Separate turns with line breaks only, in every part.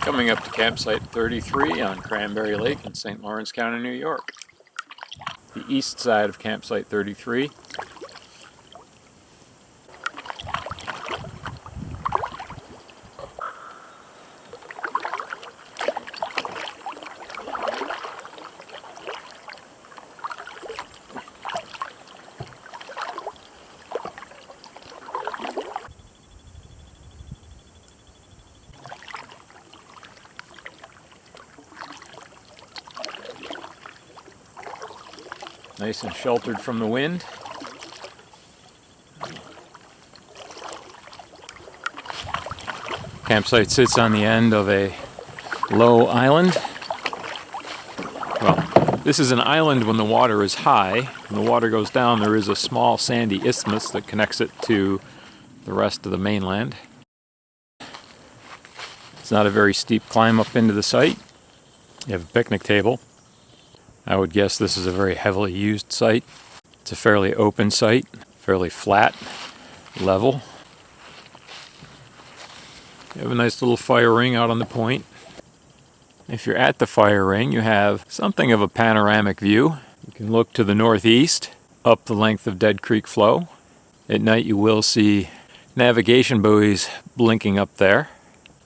Coming up to campsite 33 on Cranberry Lake in St. Lawrence County, New York. The east side of campsite 33. Nice and sheltered from the wind. Campsite sits on the end of a low island. Well, this is an island when the water is high. When the water goes down, there is a small sandy isthmus that connects it to the rest of the mainland. It's not a very steep climb up into the site. You have a picnic table. I would guess this is a very heavily used site. It's a fairly open site, fairly flat, level. You have a nice little fire ring out on the point. If you're at the fire ring, you have something of a panoramic view. You can look to the northeast, up the length of Dead Creek Flow. At night you will see navigation buoys blinking up there.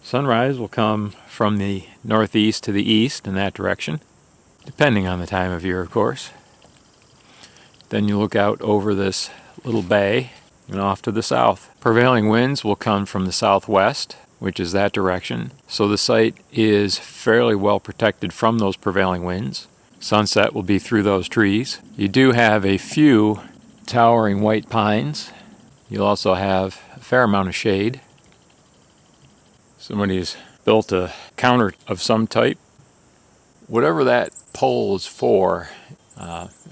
Sunrise will come from the northeast to the east in that direction, depending on the time of year, of course. Then you look out over this little bay and off to the south. Prevailing winds will come from the southwest, which is that direction. So the site is fairly well protected from those prevailing winds. Sunset will be through those trees. You do have a few towering white pines. You'll also have a fair amount of shade. Somebody's built a counter of some type. Whatever that pole is for,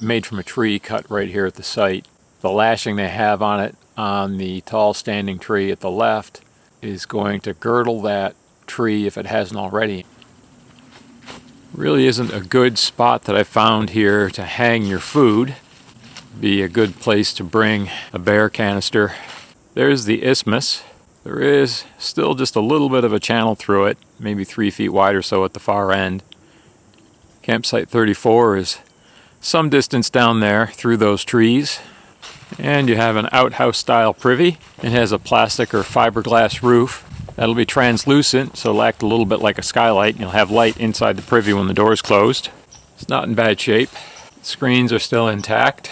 made from a tree cut right here at the site. The lashing they have on it on the tall standing tree at the left is going to girdle that tree if it hasn't already. Really isn't a good spot that I found here to hang your food. Be a good place to bring a bear canister. There's the isthmus. There is still just a little bit of a channel through it, maybe 3 feet wide or so at the far end. Campsite 34 is some distance down there through those trees. And you have an outhouse style privy. It has a plastic or fiberglass roof. That'll be translucent, so it'll act a little bit like a skylight, and you'll have light inside the privy when the door is closed. It's not in bad shape. The screens are still intact.